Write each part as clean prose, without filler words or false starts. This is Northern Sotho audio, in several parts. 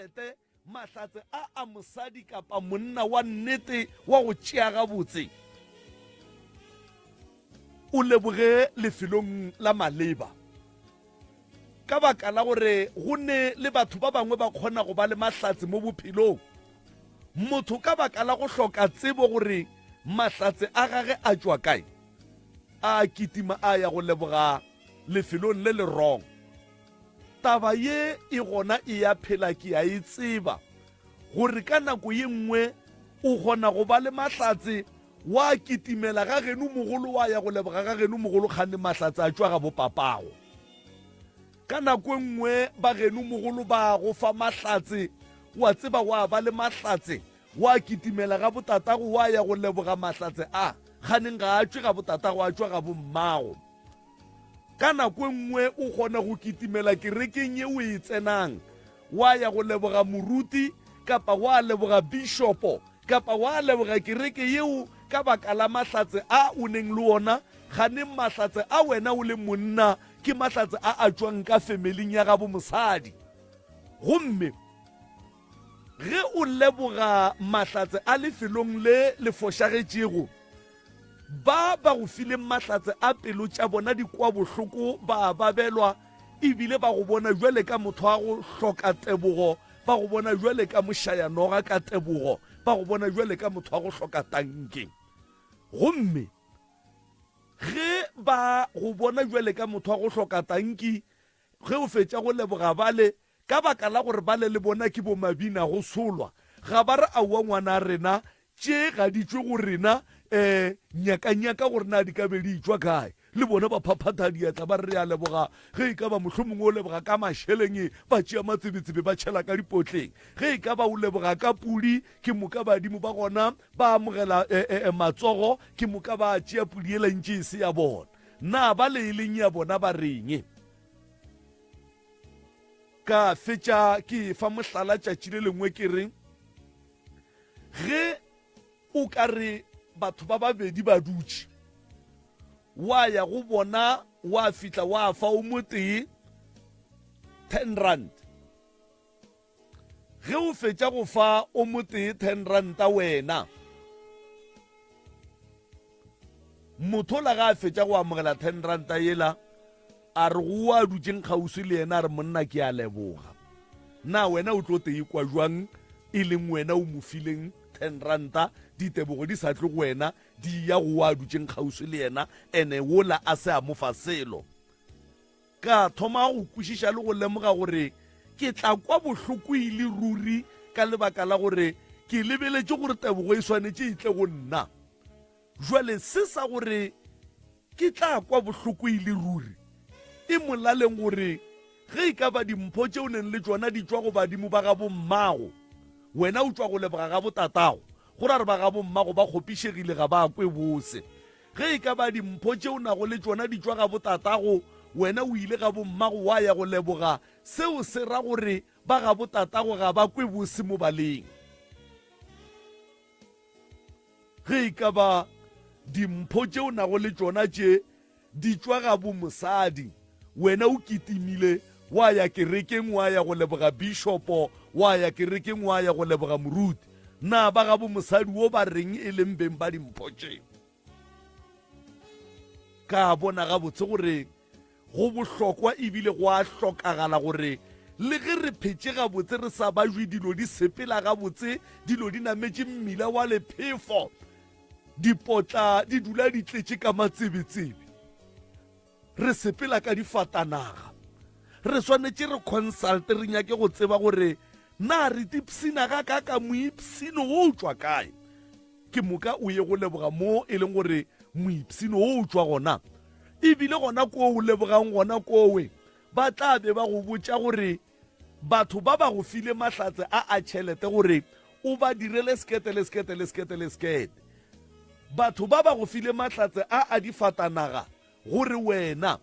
tšhelete mahlatse a mosadi kapa monna wa nnete wa go tšea gabotse o leboge lefelong la maleba ka baka la gore go ne le batho ba bangwe ba kgona go ba le mahlatse mo bophelong motho ka baka la go hloka tsebo gore mahlatse a gage a tšwa kae a kitima a ya go leboga lefelong le le wrong taba ye e gona e ya phela ke a e tseba gore ka nako ye nngwe o kgona go ba le mahlatse wa kitimela ga geno mogolo wa ya go leboga ga geno mogolo kgane mahlatse a tšwa ga bo papago ka nako nngwe ba geno mogolo ba go fa mahlatse wa tseba wa ba le mahlatse wa kitimela ga botatago wa ya go leboga mahlatse a kganeng ga a tšwe ga botatago a tšwa ga bo mmago ka nako nngwe o kgona go kitimela kerekeng ye o e tsenang wa ya go leboga moruti kapa wa leboga bishopo kapa wa leboga kereke yeo ka baka la mahlatse a o neng le ona gane mahlatse a wena o le monna ke mahlatse a tšwang ka familing ya gabo mosadi gomme ge o leboga mahlatse a lefelong le le fošagetšego ba go file mahlatse a pelo tša bona di kwa bohloko ba babelwa ebile ba go bona jwale ka motho a go hloka tebogo ba go bona jwale ka mošayanoga ka tebogo ba go bona jwale ka motho a go hloka tankeng gomme ge ba go bona jwale ka motho a go hloka tanki ge o fetša go leboga bale ka baka la gore bale le bona ke bo mabina go solwa ga ba re aua ngwana rena tše ga di tšwe go rena nyaka-nyaka gore na di ka be di tšwa kae le bona ba phaphatha diatla ba re a leboga ge e ka ba mohlomongwe o leboga ka mašheleng ba tšea matsebetsebe ba tšhela ka dipotleng ge e ka ba o leboga ka pudi ke moka badimo ba gona ba amogela matsogo ke moka ba tšea pudi e lantše e se ya bona na ba le e leng ya bona ba reng ka fetša ke fa mohlala tšatši le lengwe ke reng ge o ka re batho ba babedi ba dutše wa ya go bona wa fitla wa fa o motee 10 rand ge o fetša go fa o motee 10 ranta wena motho la ga a fetša go amogela 10 ranta yela a re go a dutšeng kgauswi le yena a re monna ke a leboga na wena o tlo tee kwa jwang e leng wena o mo fileng 10 ranta ditebogo di sa tle go wena di ya go a dutšeng kgauswi le yena ene wola a se a mofa selo ka thoma go kwešiša le go lemoga gore ke tla kwa bohloko e le ruri ka lebaka la gore ke lebeletše gore tebogo e swanetše e tle go nna jwale se sa gore ke tla kwa bohloko e le ruri e molaleng gore ge e ka ba dimpho tšeo neng le tšona di tšwa go badimo ba ga bommago wena o tšwa go leboga ga botatago go ra re ba ga bommago ba kgopišegile ga ba kwe bose ge e ka ba dimpho tšeo nago le tšona di tšwa ga botatago wena o ile ga bommago wa ya go leboga seo se ra gore ba ga botatago ga ba kwe bose mo baleng ge e ka ba dimpho tšeo nago le tšona tše di tšwa ga bomosadi wena o kitimile wa ya kerekeng wa ya go leboga bishopo wa ya kerekeng wa ya go leboga moruti na ba ga bomosadi wo ba reng e leng beng ba dimpho tšeo ka bona gabotse gore go bohlokwa ebile go a hlokagala gore le ge re phetše gabotse re sa ba jwe dilo di sepela gabotse dilo di nametše mmila wa lephefo dipotla di dula di tletše ka matsebetsebe re sepela ka difatanaga re swanetše re consulte re nyake go tseba gore na re tipsina ga ka moipsino o tšwa kae ke moka o ye go leboga mo e leng gore moipsino o tšwa gona ebile gona ko o lebogang gona kowe ba tla be ba go botša gore batho ba ba go file mahlatse a tšhelete gore o ba direle skete batho ba ba go file mahlatse a difatanaga gore wena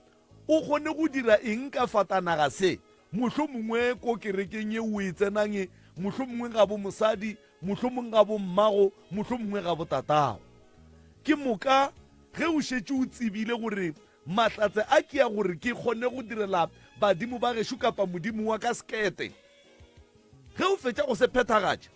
o kgone go dira eng ka fatanaga se mohlomongwe ko kerekeng ye o e tsenang mohlomongwe ga bo mosadi mohlomongwe ga bo mmago mohlomongwe ga bo tatago ke moka ge o šetše o tsebile gore mahlatse a ke ya gore ke kgone go direla badimo ba gešo kapa modimo wa ka skete ge o fetša go se phethagatša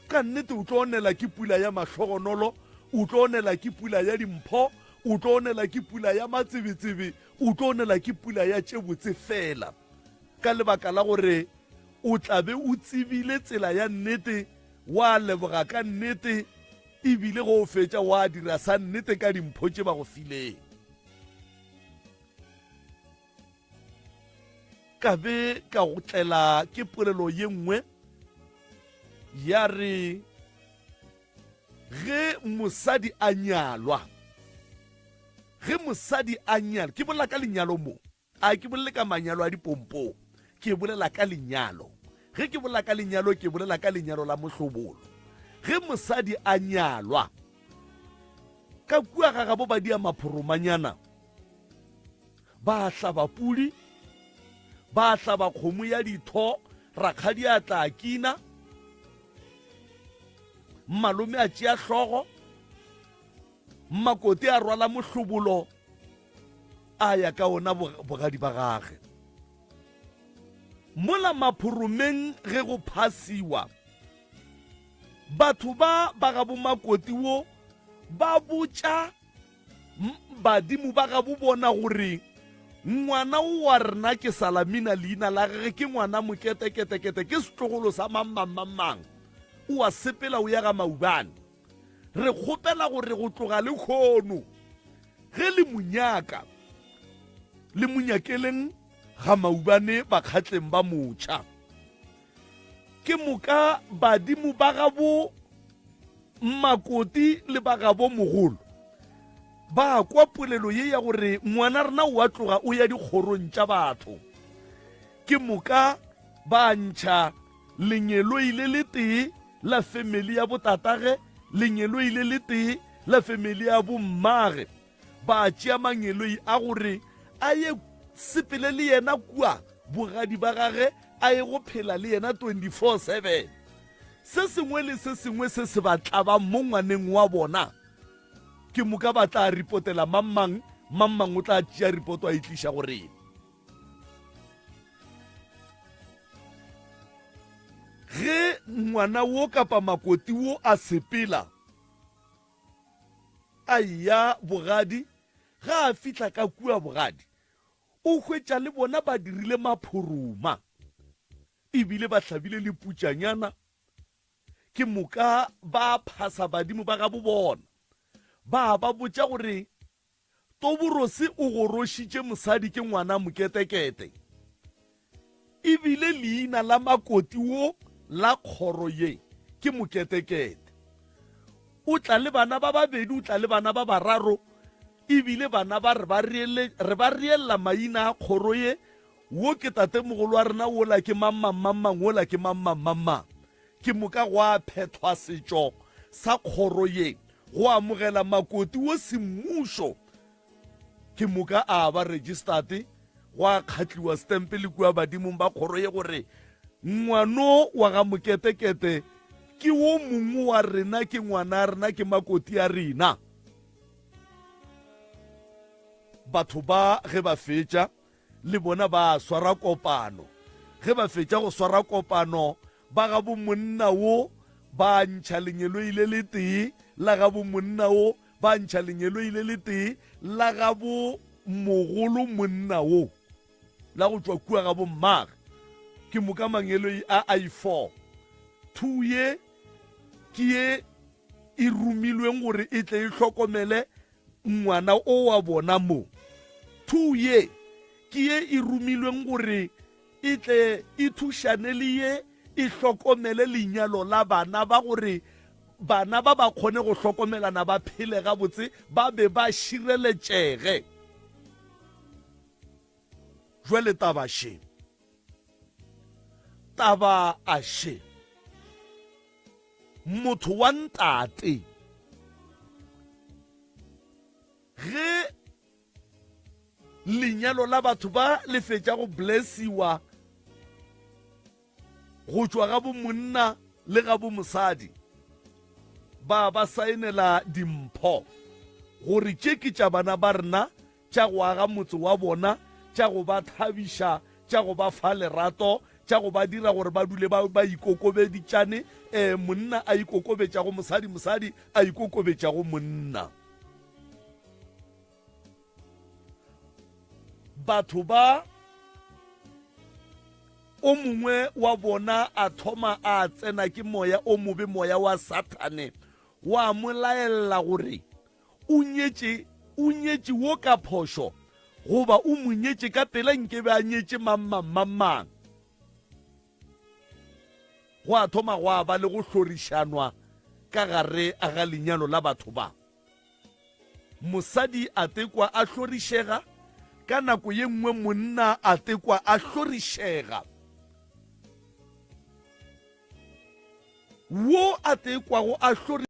ka nnete o tlo onela ke pula ya mahlogonolo, o tlo onela ke pula ya dimpho, o tlo onela ke pula ya matsebetsebe, o tlo onela ke pula ya tše botse fela, ka lebaka la gore o tlabe o tsebile tsela ya nnete, wa leboga ka nnete, ebile go o fetša wa dira sa nnete ka dimpho tše ba go fileng. Ka be ka go tlela ke polelo ye nngwe ya re ge mosadi a nyalwa, ke bolela ka lenyalo mo, a ke bolele ka manyalo a dipompong, ke bolela ka lenyalo. Ge ke bolela ka lenyalo ke bolela ka lenyalo la mohlobolo. Ge mosadi a nyalwa ka kua ga gabo ba dia maphoromanyana, ba hlaba pudi, ba hlaba kgomo ya ditho, rakgadi a tla kina, malome a tšea hlogo, makoti a rwala mohlobolo a ya ka ona bogadi ba gage. Mola maphoromeng ge go phasiwa, batho ba gabo makoti wo ba botša badimo ba gabo bona gore ngwana o wa rena ke Salamina leina la gage ke ngwana moketeketekete, ke setlogolo sa mang, o a sepela o ya ga Maubane. Re kgopela gore go tloga le kgono ge le monyaka le monyakeleng ga Maubane ba kgatleng ba motšha. Ke moka badimo ba gabo makoti le ba gabo mogolo ba kwa polelo ye ya gore ngwana rena o a tloga o ya dikgorong tša batho. Ke moka ba ntšha lenyelo ile le tee la family ya botatage, lenyelo ile le tee la family ya bommage, ba tšea manyeloi a gore a ye sepele le yena kua bogadi ba gage, a ye go phela le yena 24/7. Se sengwe le se sengwe se se batla ba mo ngwaneng wa bona, ke moka ba tla ripotela mamang o tla tšea ripoto a itliša gore ge ngwana wo kapa makoti wo a sepela a ya bogadi, ga a fitla ka kua bogadi o hwetša le bona ba dirile maphoroma ebile ba hlabile le putšanyana. Ke moka ba phasa badimo ba gabo bona, ba botša gore Toborosi o gorošitše mosadi ke ngwana moketekete, ebile leina la makoti wo la kgoro ye ke moketekete. O tla le bana ba babedi, o tla le bana ba bararo, ebile bana ba re ba riella maina a kgoro ye, wo ke tatemogolo wa rena wola ke mamang, wola ke mamang. Ke moka go a phethwa setšo sa kgoro ye go amogela makoti wo semmušo. Ke moka a ba registered, go a kgatliwa stempe le kua badimong ba kgoro ye gore ngwano wa ga moketekete ke wo mongwe wa rena, ke ngwana rena, ke makoti ya rena. Batho ba ge ba fetša le bona ba swara kopano, ge ba fetša go swara kopano ba gabo monna wo ba ntšha lenyelo ile le tee la gabo monna wo, ba ntšha lenyelo ile le tee la gabo mogolo monna wo la go tšwa kua gabo mmage. Ke moka manyelo a I4 2 ye ke ye e rumilweng gore e tle e hlokomele ngwana o wa bona mo. 2 ye ke ye e rumilweng gore e tle e thušane le ye e hlokomele lenyalo la bana ba gore bana ba ba kgone go hlokomelana ba phele gabotse, ba be ba šireletšege. Jwale taba a she motho wa ntate ge lenyalo la batho ba le fetša go blessiwa go tšwa ga bo monna le ga bo mosadi, ba saenela dimpho gore tše ke tša bana ba rena tša go aga motse wa bona, tša go ba thabiša, tša go ba fa lerato, tša go ba dira gore ba dule ba ikokobeditšane monna a ikokobetša go mosadi, mosadi a ikokobetša go monna. Batho ba o mongwe wa bona a thoma a tsena ke moya o mobe, moya wa Satane, wa mo laela gore o nyetše wo ka phošo goba o mo nyetše ka pela nke be a nyetše mang. Go a thoma go a ba le go hlorišanwa ka gare a ga lenyalo la batho ba. Mosadi a tekwa a hlorišega, ka nako ye nngwe monna a tekwa a hlorišega. Wo a tekwago a hlorišega